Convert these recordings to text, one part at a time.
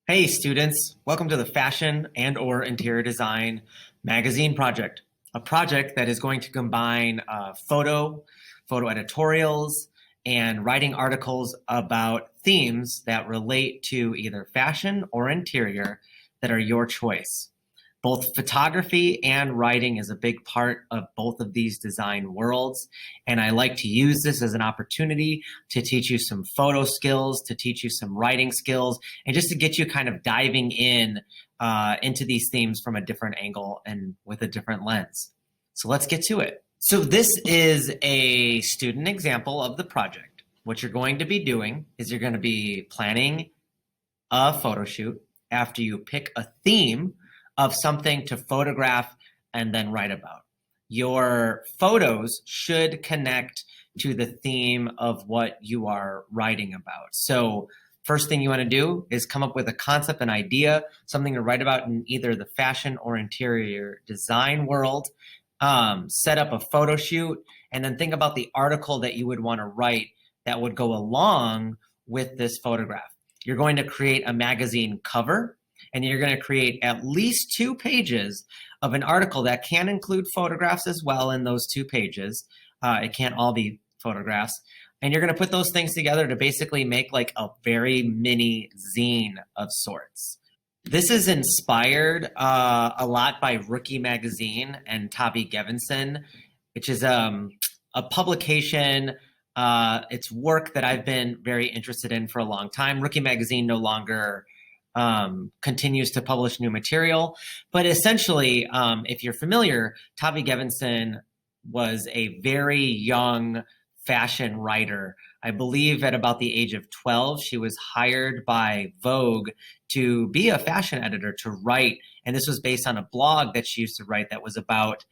Hey students, welcome to the Fashion and/or Interior Design Magazine Project, a project that is going to combine photo editorials, and writing articles about themes that relate to either fashion or interior that are your choice. Both photography and writing is a big part of both of these design worlds. And I like to use this as an opportunity to teach you some photo skills, to teach you some writing skills, and just to get you kind of diving in into these themes from a different angle and with a different lens. So let's get to it. So this is a student example of the project. What you're going to be doing is you're going to be planning a photo shoot after you pick a theme of something to photograph and then write about. Your photos should connect to the theme of what you are writing about. So first thing you want to do is come up with a concept, an idea, something to write about in either the fashion or interior design world. Set up a photo shoot, and then think about the article that you would want to write that would go along with this photograph. You're going to create a magazine cover, and you're going to create at least 2 pages of an article that can include photographs as well in those 2 pages. It can't all be photographs. And you're going to put those things together to basically make like a very mini zine of sorts. This is inspired a lot by Rookie Magazine and Tavi Gevinson, which is a publication. It's work that I've been very interested in for a long time. Rookie Magazine no longer continues to publish new material. But essentially, if you're familiar, Tavi Gevinson was a very young fashion writer. I believe at about the age of 12, she was hired by Vogue to be a fashion editor, to write. And this was based on a blog that she used to write that was about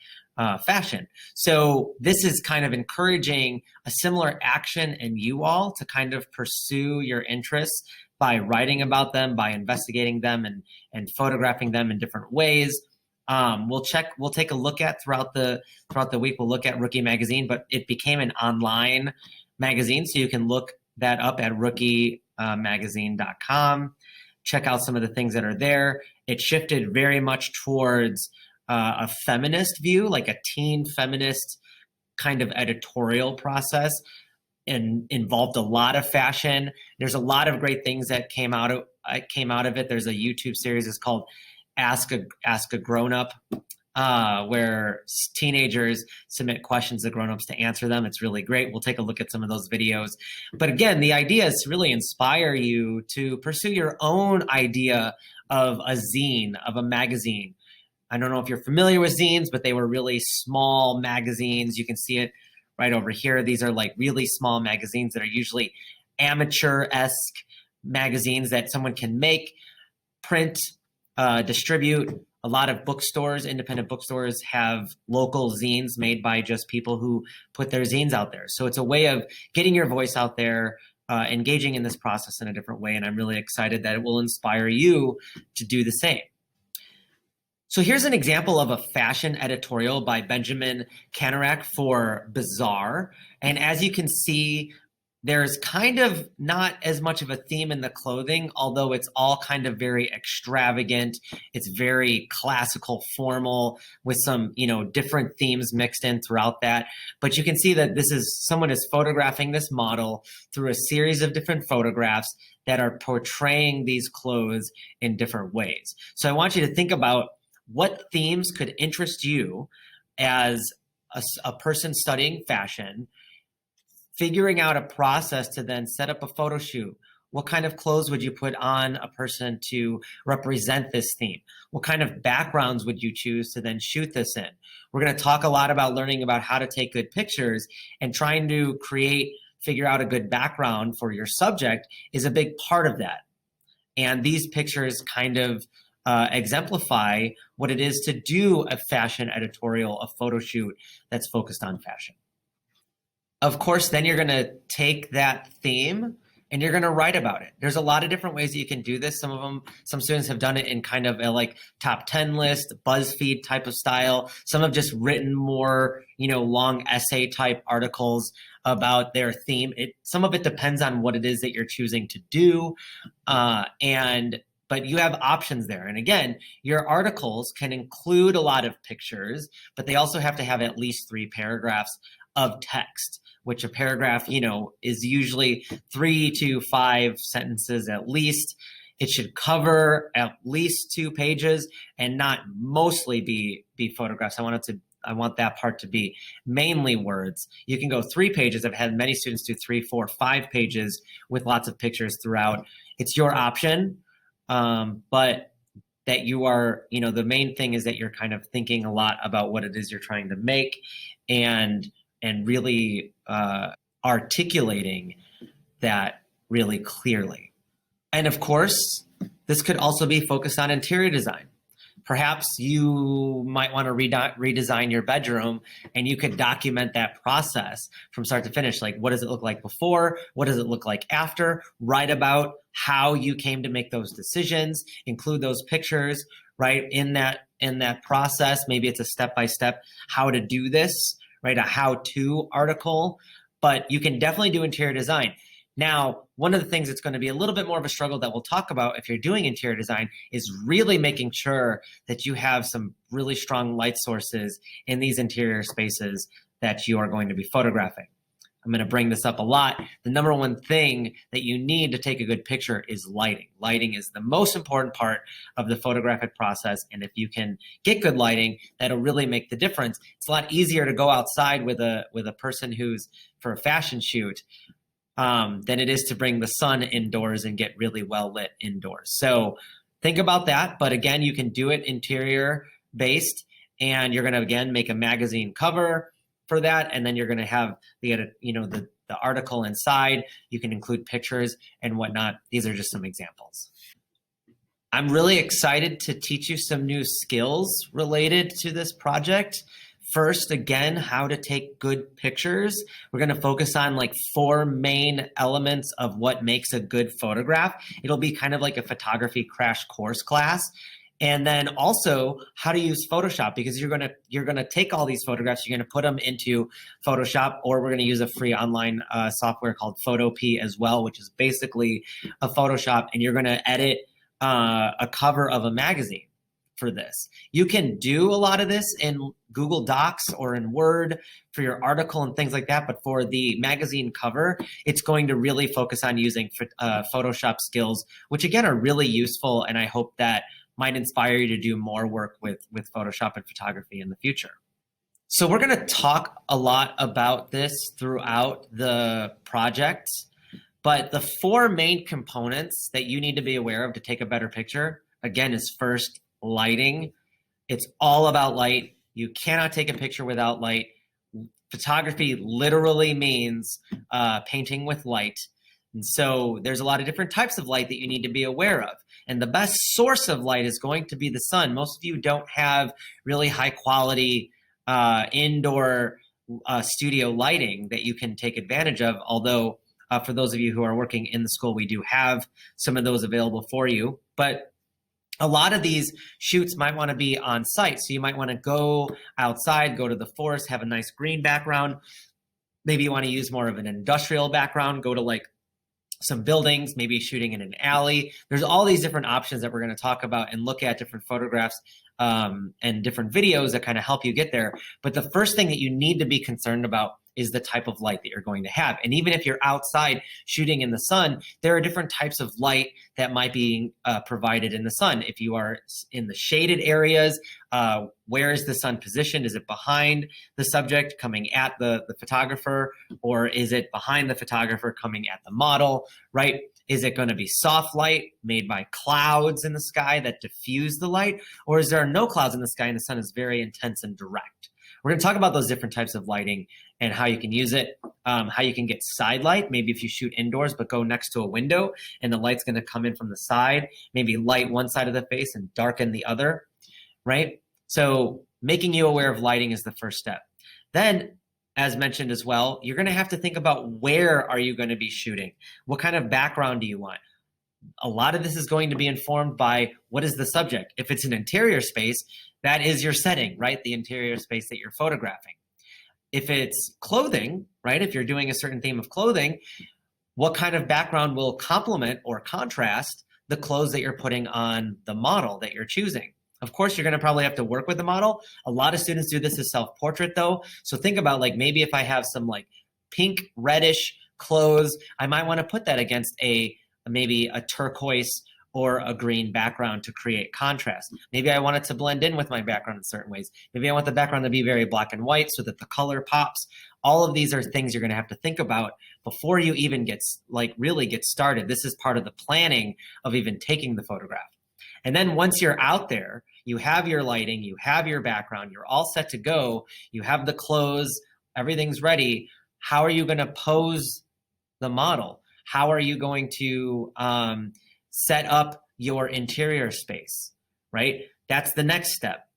fashion. So this is kind of encouraging a similar action in you all to kind of pursue your interests by writing about them, by investigating them and photographing them in different ways. We'll take a look at throughout the week. We'll look at Rookie Magazine, but it became an online magazine, so you can look that up at rookiemagazine.com. Check out some of the things that are there. It shifted very much towards a feminist view, like a teen feminist kind of editorial process, and involved a lot of fashion. There's a lot of great things that came out of it. There's a YouTube series. It's called Ask a Grown-Up, where teenagers submit questions to grown-ups to answer them. It's really great. We'll take a look at some of those videos. But again, the idea is to really inspire you to pursue your own idea of a zine, of a magazine. I don't know if you're familiar with zines, but they were really small magazines. You can see it right over here. These are like really small magazines that are usually amateur-esque magazines that someone can make, print, distribute. A lot of bookstores, independent bookstores, have local zines made by just people who put their zines out there. So it's a way of getting your voice out there, engaging in this process in a different way. And I'm really excited that it will inspire you to do the same. So here's an example of a fashion editorial by Benjamin Kanarak for Bazaar. And as you can see, there's kind of not as much of a theme in the clothing, although it's all kind of very extravagant. It's very classical, formal, with some, different themes mixed in throughout that. But you can see that someone is photographing this model through a series of different photographs that are portraying these clothes in different ways. So I want you to think about what themes could interest you as a person studying fashion, figuring out a process to then set up a photo shoot. What kind of clothes would you put on a person to represent this theme? What kind of backgrounds would you choose to then shoot this in? We're going to talk a lot about learning about how to take good pictures, and trying to figure out a good background for your subject is a big part of that. And these pictures kind of exemplify what it is to do a fashion editorial, a photo shoot that's focused on fashion. Of course, then you're going to take that theme and you're going to write about it. There's a lot of different ways that you can do this. Some students have done it in kind of a top 10 list, BuzzFeed type of style. Some have just written more, long essay type articles about their theme. Some of it depends on what it is that you're choosing to do. And but you have options there. And again, your articles can include a lot of pictures, but they also have to have at least 3 paragraphs of text, which a paragraph, is usually 3 to 5 sentences at least. It should cover at least 2 pages and not mostly be photographs. I want that part to be mainly words. You can go 3 pages. I've had many students do 3, 4, 5 pages with lots of pictures throughout. It's your option, but that you are, the main thing is that you're kind of thinking a lot about what it is you're trying to make and really articulating that really clearly. And of course, this could also be focused on interior design. Perhaps you might want to redesign your bedroom, and you could document that process from start to finish. Like, what does it look like before? What does it look like after? Write about how you came to make those decisions, include those pictures, right? In that process. Maybe it's a step-by-step how to do this, right? A how-to article, but you can definitely do interior design. Now, one of the things that's going to be a little bit more of a struggle that we'll talk about if you're doing interior design is really making sure that you have some really strong light sources in these interior spaces that you are going to be photographing. I'm going to bring this up a lot. The number one thing that you need to take a good picture is lighting. Lighting is the most important part of the photographic process. And if you can get good lighting, that'll really make the difference. It's a lot easier to go outside with a person who's for a fashion shoot than it is to bring the sun indoors and get really well lit indoors. So think about that. But again, you can do it interior based, and you're going to, again, make a magazine cover for that. And then you're going to have the article inside. You can include pictures and whatnot. These are just some examples. I'm really excited to teach you some new skills related to this project. First, again, how to take good pictures. We're going to focus on like 4 main elements of what makes a good photograph. It'll be kind of like a photography crash course class. And then also how to use Photoshop, because you're going to take all these photographs, you're going to put them into Photoshop, or we're going to use a free online software called Photopea as well, which is basically a Photoshop, and you're going to edit a cover of a magazine for this. You can do a lot of this in Google Docs or in Word for your article and things like that, but for the magazine cover, it's going to really focus on using Photoshop skills, which again are really useful, and I hope that might inspire you to do more work with Photoshop and photography in the future. So we're going to talk a lot about this throughout the project, but the 4 main components that you need to be aware of to take a better picture, again, is first, lighting. It's all about light. You cannot take a picture without light. Photography literally means painting with light. And so there's a lot of different types of light that you need to be aware of. And the best source of light is going to be the sun. Most of you don't have really high quality indoor studio lighting that you can take advantage of. Although for those of you who are working in the school, we do have some of those available for you. But a lot of these shoots might want to be on site. So you might want to go outside, go to the forest, have a nice green background. Maybe you want to use more of an industrial background, go to like some buildings, maybe shooting in an alley. There's all these different options that we're going to talk about and look at different photographs and different videos that kind of help you get there. But the first thing that you need to be concerned about is the type of light that you're going to have. And even if you're outside shooting in the sun, there are different types of light that might be provided in the sun. If you are in the shaded areas, where is the sun positioned? Is it behind the subject coming at the photographer, or is it behind the photographer coming at the model, right? Is it going to be soft light made by clouds in the sky that diffuse the light? Or is there no clouds in the sky and the sun is very intense and direct? We're going to talk about those different types of lighting and how you can use it, how you can get side light. Maybe if you shoot indoors but go next to a window and the light's going to come in from the side, maybe light one side of the face and darken the other, right? So making you aware of lighting is the first step. Then, as mentioned as well, you're going to have to think about where are you going to be shooting? What kind of background do you want? A lot of this is going to be informed by what is the subject. If it's an interior space, that is your setting, right? The interior space that you're photographing. If it's clothing, right? If you're doing a certain theme of clothing, what kind of background will complement or contrast the clothes that you're putting on the model that you're choosing. Of course, you're going to probably have to work with the model. A lot of students do this as self-portrait though. So think about like maybe if I have some like pink, reddish clothes, I might want to put that against maybe a turquoise or a green background to create contrast. Maybe I want it to blend in with my background in certain ways. Maybe I want the background to be very black and white so that the color pops. All of these are things you're going to have to think about before you even really get started. This is part of the planning of even taking the photograph. And then once you're out there, you have your lighting, you have your background, you're all set to go, you have the clothes, everything's ready. How are you going to pose the model? How are you going to set up your interior space, right? That's the next step.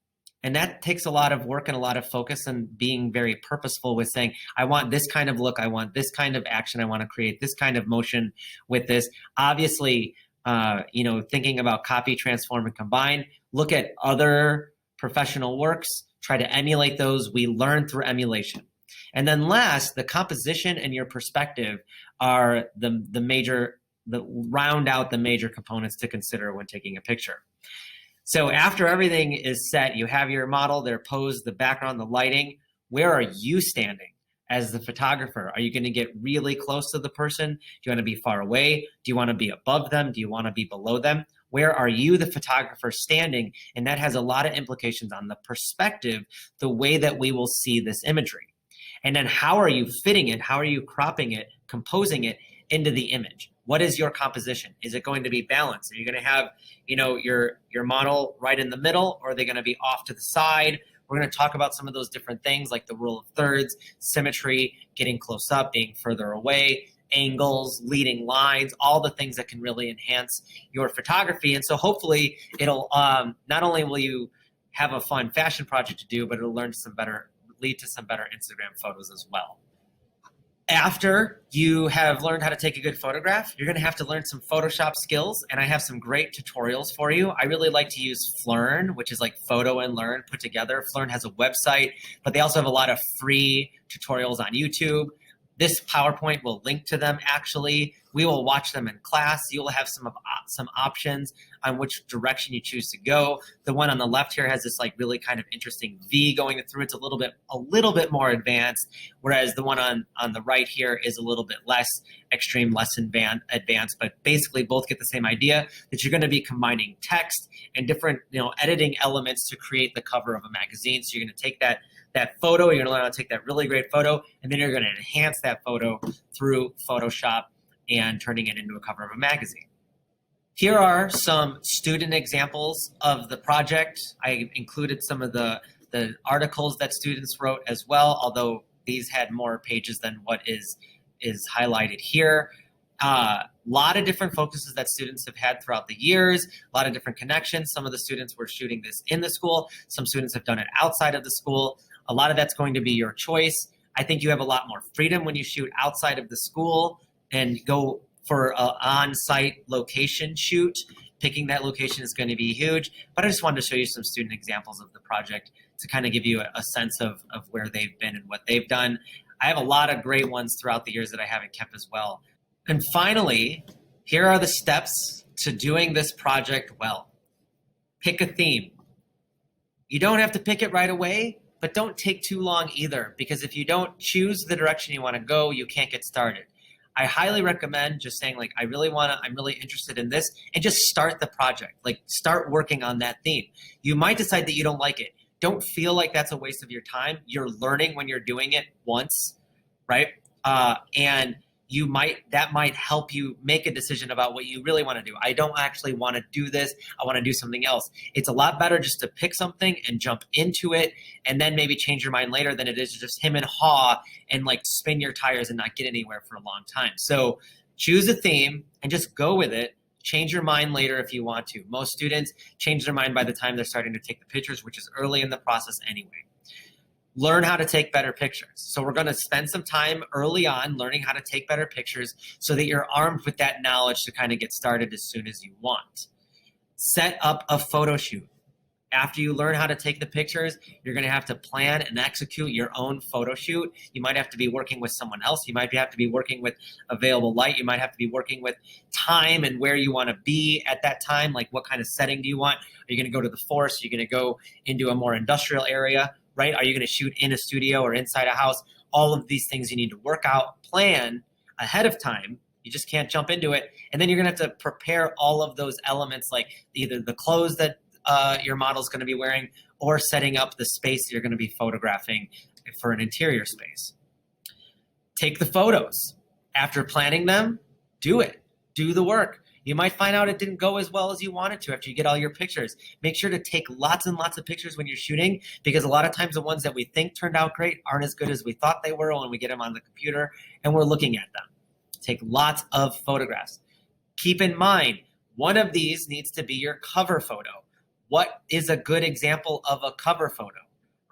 And that takes a lot of work and a lot of focus and being very purposeful with saying, I want this kind of look, I want this kind of action, I want to create this kind of motion with this. Obviously, thinking about copy, transform, and combine, look at other professional works, try to emulate those. We learn through emulation. And then last, the composition and your perspective are the round out the major components to consider when taking a picture. So after everything is set, you have your model, their pose, the background, the lighting. Where are you standing as the photographer? Are you going to get really close to the person? Do you want to be far away? Do you want to be above them? Do you want to be below them? Where are you, the photographer, standing? And that has a lot of implications on the perspective, the way that we will see this imagery. And then how are you fitting it? How are you cropping it, composing it into the image? What is your composition? Is it going to be balanced? Are you going to have, your model right in the middle, or are they going to be off to the side? We're going to talk about some of those different things like the rule of thirds, symmetry, getting close up, being further away, angles, leading lines, all the things that can really enhance your photography. And so hopefully it'll, not only will you have a fun fashion project to do, but it'll lead to some better Instagram photos as well. After you have learned how to take a good photograph, you're going to have to learn some Photoshop skills, and I have some great tutorials for you. I really like to use Phlearn, which is like Photo and Learn put together. Phlearn has a website, but they also have a lot of free tutorials on YouTube. This PowerPoint will link to them actually. We will watch them in class. You will have some options on which direction you choose to go. The one on the left here has this like really kind of interesting V going through. It's a little bit more advanced, whereas the one on the right here is a little bit less extreme, less advanced, but basically both get the same idea that you're going to be combining text and different editing elements to create the cover of a magazine. So you're going to take that photo, you're going to learn how to take that really great photo, and then you're going to enhance that photo through Photoshop and turning it into a cover of a magazine. Here are some student examples of the project. I included some of the articles that students wrote as well, although these had more pages than what is highlighted here. Lot of different focuses that students have had throughout the years, a lot of different connections. Some of the students were shooting this in the school. Some students have done it outside of the school. A lot of that's going to be your choice. I think you have a lot more freedom when you shoot outside of the school and go for an on-site location shoot. Picking that location is going to be huge, but I just wanted to show you some student examples of the project to kind of give you a sense of where they've been and what they've done. I have a lot of great ones throughout the years that I haven't kept as well. And finally, here are the steps to doing this project well. Pick a theme. You don't have to pick it right away, but don't take too long either, because if you don't choose the direction you want to go, you can't get started. I highly recommend just saying like, I'm really interested in this, and just start the project. Like start working on that theme. You might decide that you don't like it. Don't feel like that's a waste of your time. You're learning when you're doing it once, right? And that might help you make a decision about what you really want to do. I don't actually want to do this. I want to do something else. It's a lot better just to pick something and jump into it and then maybe change your mind later than it is to just hem and haw and like spin your tires and not get anywhere for a long time. So choose a theme and just go with it. Change your mind later if you want to. Most students change their mind by the time they're starting to take the pictures, which is early in the process anyway. Learn how to take better pictures. So we're going to spend some time early on learning how to take better pictures so that you're armed with that knowledge to kind of get started as soon as you want. Set up a photo shoot. After you learn how to take the pictures, you're going to have to plan and execute your own photo shoot. You might have to be working with someone else. You might have to be working with available light. You might have to be working with time and where you want to be at that time. Like, what kind of setting do you want? Are you going to go to the forest? Are you going to go into a more industrial area, right? Are you going to shoot in a studio or inside a house? All of these things you need to work out, plan ahead of time. You just can't jump into it. And then you're going to have to prepare all of those elements, like either the clothes that your model is going to be wearing, or setting up the space that you're going to be photographing for an interior space. Take the photos. After planning them, do it. Do the work. You might find out it didn't go as well as you wanted to after you get all your pictures. Make sure to take lots and lots of pictures when you're shooting, because a lot of times the ones that we think turned out great aren't as good as we thought they were when we get them on the computer and we're looking at them. Take lots of photographs. Keep in mind, one of these needs to be your cover photo. What is a good example of a cover photo,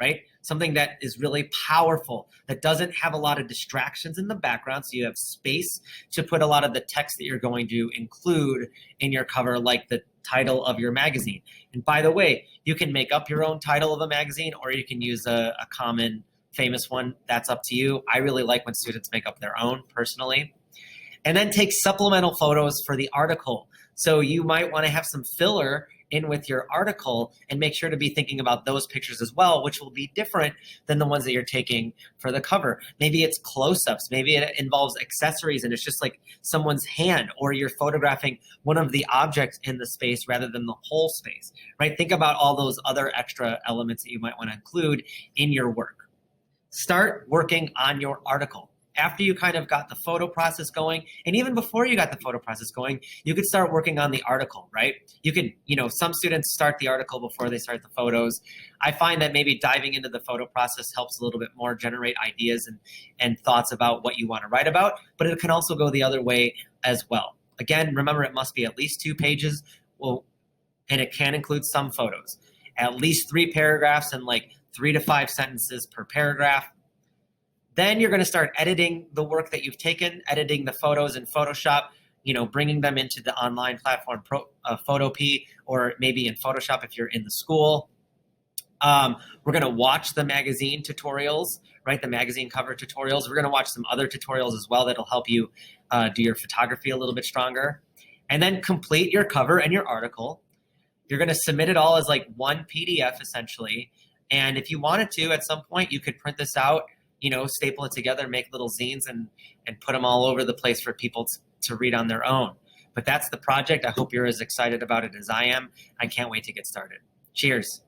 right? Something that is really powerful, that doesn't have a lot of distractions in the background, so you have space to put a lot of the text that you're going to include in your cover, like the title of your magazine. And by the way, you can make up your own title of a magazine, or you can use a common famous one. That's up to you. I really like when students make up their own, personally. And then take supplemental photos for the article. So you might want to have some filler in with your article and make sure to be thinking about those pictures as well, which will be different than the ones that you're taking for the cover. Maybe it's close-ups, maybe it involves accessories and it's just like someone's hand, or you're photographing one of the objects in the space rather than the whole space, right? Think about all those other extra elements that you might want to include in your work. Start working on your article. After you kind of got the photo process going, and even before you got the photo process going, you could start working on the article, right? You could, some students start the article before they start the photos. I find that maybe diving into the photo process helps a little bit more generate ideas and thoughts about what you want to write about, but it can also go the other way as well. Again, remember, it must be at least 2 pages, and it can include some photos. At least 3 paragraphs and like 3 to 5 sentences per paragraph. Then you're going to start editing the work that you've taken, editing the photos in Photoshop, bringing them into the online platform, Photopea, or maybe in Photoshop if you're in the school. We're going to watch the magazine tutorials, right? The magazine cover tutorials. We're going to watch some other tutorials as well that'll help you do your photography a little bit stronger. And then complete your cover and your article. You're going to submit it all as like one PDF essentially. And if you wanted to, at some point, you could print this out, staple it together, make little zines and put them all over the place for people to read on their own. But that's the project. I hope you're as excited about it as I am. I can't wait to get started. Cheers.